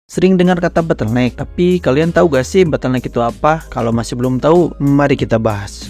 Sering dengar kata bottleneck, tapi kalian tahu gak sih bottleneck itu apa? Kalau masih belum tahu, mari kita bahas.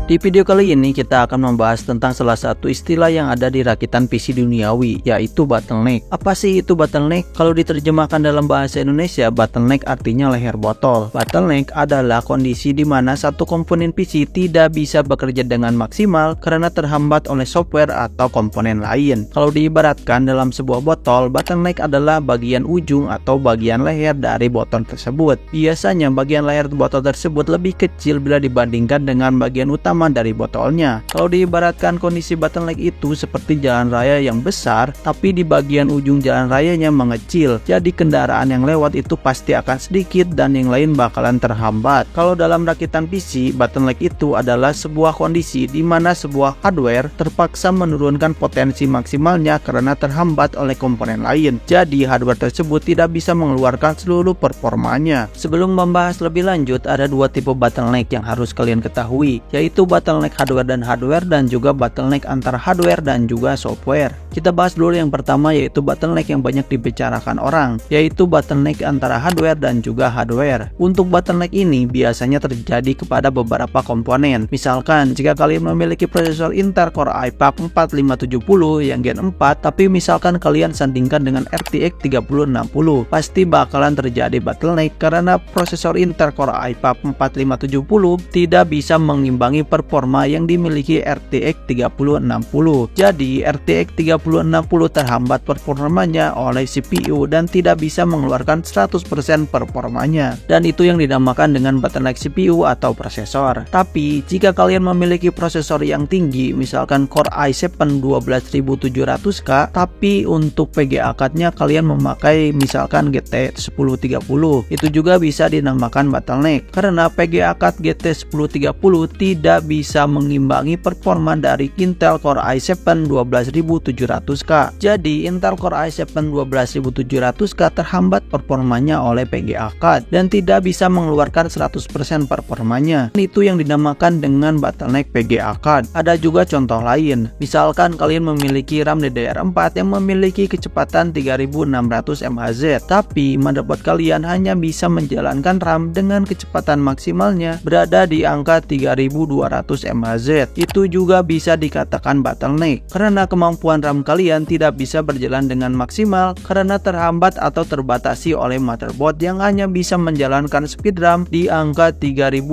Di video kali ini kita akan membahas tentang salah satu istilah yang ada di rakitan PC duniawi, yaitu bottleneck. Apa sih itu bottleneck? Kalau diterjemahkan dalam bahasa Indonesia, bottleneck artinya leher botol. Bottleneck adalah kondisi di mana satu komponen PC tidak bisa bekerja dengan maksimal karena terhambat oleh software atau komponen lain. Kalau diibaratkan dalam sebuah botol, bottleneck adalah bagian ujung atau bagian leher dari botol tersebut. Biasanya bagian leher botol tersebut lebih kecil bila dibandingkan dengan bagian utama dari botolnya. Kalau diibaratkan kondisi bottleneck itu seperti jalan raya yang besar, tapi di bagian ujung jalan rayanya mengecil. Jadi kendaraan yang lewat itu pasti akan sedikit dan yang lain bakalan terhambat. Kalau dalam rakitan PC, bottleneck itu adalah sebuah kondisi di mana sebuah hardware terpaksa menurunkan potensi maksimalnya karena terhambat oleh komponen lain. Jadi hardware tersebut tidak bisa mengeluarkan seluruh performanya. Sebelum membahas lebih lanjut, ada dua tipe bottleneck yang harus kalian ketahui, yaitu bottleneck hardware dan juga bottleneck antara hardware dan juga software. Kita bahas dulu yang pertama, yaitu bottleneck yang banyak dibicarakan orang, yaitu bottleneck antara hardware dan juga hardware. Untuk bottleneck ini biasanya terjadi kepada beberapa komponen. Misalkan jika kalian memiliki prosesor Intel Core i5 4570 yang Gen 4, tapi misalkan kalian sandingkan dengan RTX 3060, pasti bakalan terjadi bottleneck karena prosesor Intel Core i5 4570 tidak bisa mengimbangi performa yang dimiliki RTX 3060. Jadi RTX 3060 terhambat performanya oleh CPU dan tidak bisa mengeluarkan 100% performanya. Dan itu yang dinamakan dengan bottleneck CPU atau prosesor. Tapi jika kalian memiliki prosesor yang tinggi, misalkan Core i7 12700K, tapi untuk VGA card-nya kalian memakai misalkan GT 1030, itu juga bisa dinamakan bottleneck karena VGA card GT 1030 tidak bisa mengimbangi performa dari Intel Core i7 12700K. Jadi Intel Core i7 12700K terhambat performanya oleh VGA card dan tidak bisa mengeluarkan 100% performanya. Itu yang dinamakan dengan bottleneck VGA card. Ada juga contoh lain. Misalkan kalian memiliki RAM DDR4 yang memiliki kecepatan 3600 MHz, tapi motherboard kalian hanya bisa menjalankan RAM dengan kecepatan maksimalnya berada di angka 3200 MHz. Itu juga bisa dikatakan bottleneck karena kemampuan RAM kalian tidak bisa berjalan dengan maksimal karena terhambat atau terbatasi oleh motherboard yang hanya bisa menjalankan speed RAM di angka 3200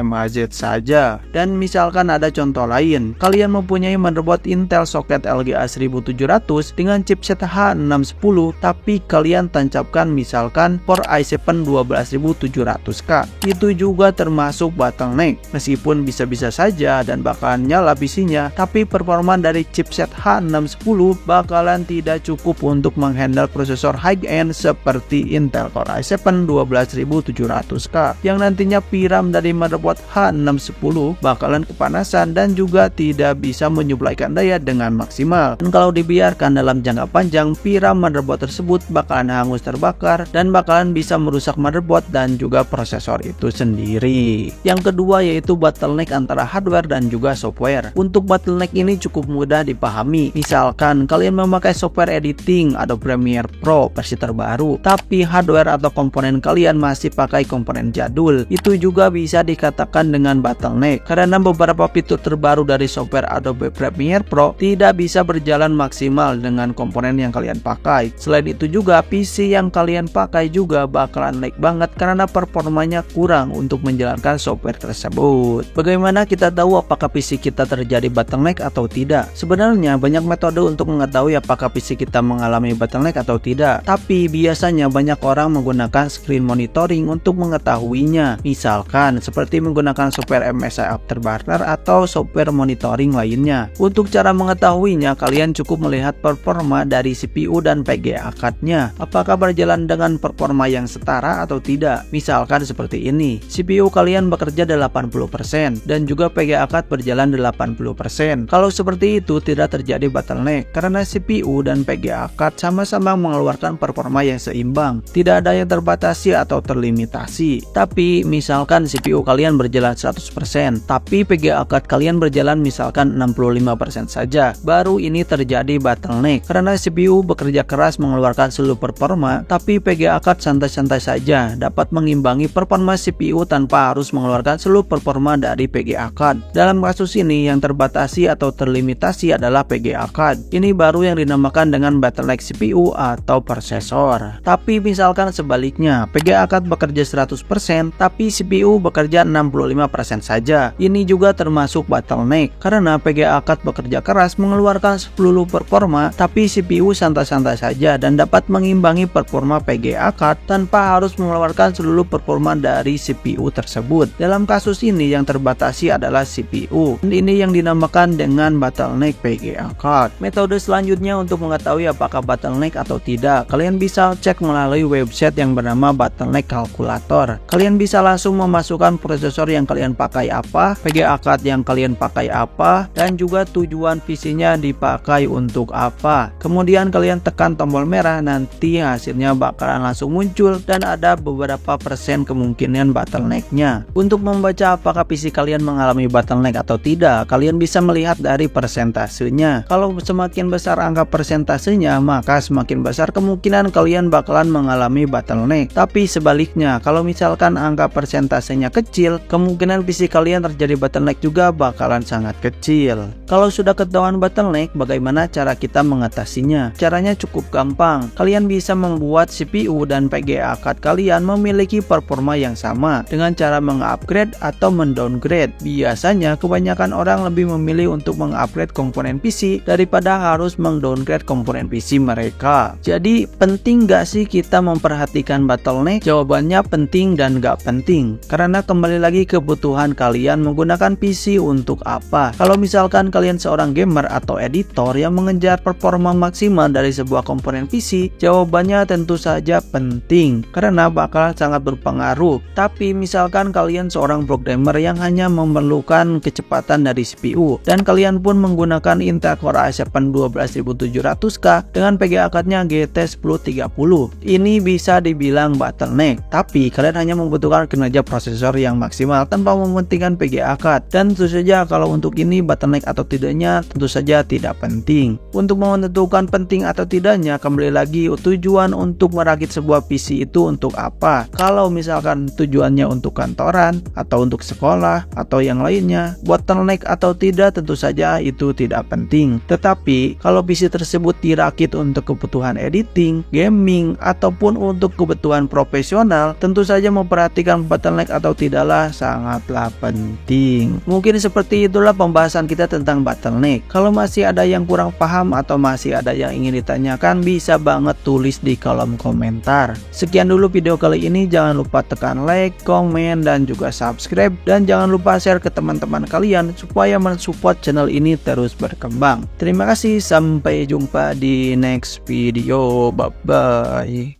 MHz saja. Dan misalkan ada contoh lain, kalian mempunyai motherboard Intel socket LGA 1700 dengan chipset H610, tapi kalian tancapkan misalkan Core i7 12700K. Itu juga termasuk bottleneck. Meskipun bisa-bisa saja dan bakalan nyala PC-nya, tapi performa dari chipset H610 bakalan tidak cukup untuk menghandle prosesor high-end seperti Intel Core i7 12700K yang nantinya VRAM dari motherboard H610 bakalan kepanasan dan juga tidak bisa menyuplaikan daya dengan maksimal. Dan kalau dibiarkan dalam jangka panjang, VRAM motherboard tersebut bakalan hangus terbakar dan bakalan bisa merusak motherboard dan juga prosesor itu sendiri. Yang kedua yaitu bottleneck antara hardware dan juga software. Untuk bottleneck ini cukup mudah dipahami. Misalkan kalian memakai software editing Adobe Premiere Pro versi terbaru, tapi hardware atau komponen kalian masih pakai komponen jadul. Itu juga bisa dikatakan dengan bottleneck karena beberapa fitur terbaru dari software Adobe Premiere Pro tidak bisa berjalan maksimal dengan komponen yang kalian pakai. Selain itu juga PC yang kalian pakai juga bakalan lag banget karena performanya kurang untuk menjalankan software tersebut. Bagaimana kita tahu apakah PC kita terjadi bottleneck atau tidak? Sebenarnya banyak metode untuk mengetahui apakah PC kita mengalami bottleneck atau tidak, tapi biasanya banyak orang menggunakan screen monitoring untuk mengetahuinya. Misalkan seperti menggunakan software MSI Afterburner atau software monitoring lainnya. Untuk cara mengetahuinya, kalian cukup melihat performa dari CPU dan VGA card-nya. Apakah berjalan dengan performa yang setara atau tidak? Misalkan seperti ini, CPU kalian bekerja 80%, dan juga PGA card berjalan 80%. Kalau seperti itu tidak terjadi bottleneck karena CPU dan PGA card sama-sama mengeluarkan performa yang seimbang, tidak ada yang terbatasi atau terlimitasi. Tapi misalkan CPU kalian berjalan 100%, tapi PGA card kalian berjalan misalkan 65% saja, baru ini terjadi bottleneck karena CPU bekerja keras mengeluarkan seluruh performa, tapi PGA card santai-santai saja dapat mengimbangi performa CPU tanpa harus mengeluarkan seluruh performa dari PGA card. Dalam kasus ini yang terbatasi atau terlimitasi adalah PGA card. Ini baru yang dinamakan dengan bottleneck CPU atau prosesor. Tapi misalkan sebaliknya, PGA card bekerja 100% tapi CPU bekerja 65% saja. Ini juga termasuk bottleneck karena PGA card bekerja keras mengeluarkan seluruh performa tapi CPU santai-santai saja dan dapat mengimbangi performa PGA card tanpa harus mengeluarkan seluruh performa dari CPU tersebut. Dalam kasus ini yang terbatasi adalah CPU. Ini yang dinamakan dengan bottleneck PGA card. Metode selanjutnya untuk mengetahui apakah bottleneck atau tidak, kalian bisa cek melalui website yang bernama bottleneck calculator. Kalian bisa langsung memasukkan prosesor yang kalian pakai apa, PGA card yang kalian pakai apa, dan juga tujuan PC-nya dipakai untuk apa. Kemudian kalian tekan tombol merah, nanti hasilnya bakalan langsung muncul dan ada beberapa persen kemungkinan bottlenecknya. Untuk membaca apakah PC kalian mengalami bottleneck atau tidak, kalian bisa melihat dari persentasenya. Kalau semakin besar angka persentasenya, maka semakin besar kemungkinan kalian bakalan mengalami bottleneck. Tapi sebaliknya, kalau misalkan angka persentasenya kecil, kemungkinan PC kalian terjadi bottleneck juga bakalan sangat kecil. Kalau sudah ketahuan bottleneck, bagaimana cara kita mengatasinya? Caranya cukup gampang. Kalian bisa membuat CPU dan PGA card kalian memiliki performa yang sama dengan cara mengupgrade atau mendowngrade. Biasanya kebanyakan orang lebih memilih untuk mengupgrade komponen PC daripada harus mendowngrade komponen PC mereka. Jadi penting gak sih kita memperhatikan bottleneck? Jawabannya penting dan gak penting karena kembali lagi kebutuhan kalian menggunakan PC untuk apa. Kalau misalkan kalian seorang gamer atau editor yang mengejar performa maksimal dari sebuah komponen PC, jawabannya tentu saja penting karena bakal sangat berpengaruh. Tapi misalkan kalian seorang programmer yang hanya memerlukan kecepatan dari CPU dan kalian pun menggunakan Intel Core i7 12700K dengan PGA card-nya GT 1030, ini bisa dibilang bottleneck. Tapi kalian hanya membutuhkan kinerja prosesor yang maksimal tanpa mementingkan PGA card, dan tentu saja kalau untuk ini bottleneck atau tidaknya tentu saja tidak penting. Untuk menentukan penting atau tidaknya, kembali lagi tujuan untuk merakit sebuah PC itu untuk apa. Kalau misalkan tujuannya untuk kantoran atau untuk sekolah atau yang lainnya, bottleneck atau tidak tentu saja itu tidak penting. Tetapi kalau PC tersebut dirakit untuk kebutuhan editing, gaming, ataupun untuk kebutuhan profesional, tentu saja memperhatikan bottleneck atau tidaklah sangatlah penting. Mungkin seperti itulah pembahasan kita tentang bottleneck. Kalau masih ada yang kurang paham atau masih ada yang ingin ditanyakan, bisa banget tulis di kolom komentar. Sekian dulu video kali ini, jangan lupa tekan like, komen, dan juga subscribe, dan jangan lupa share ke teman-teman kalian supaya mensupport channel ini terus berkembang. Terima kasih, sampai jumpa di next video, bye bye.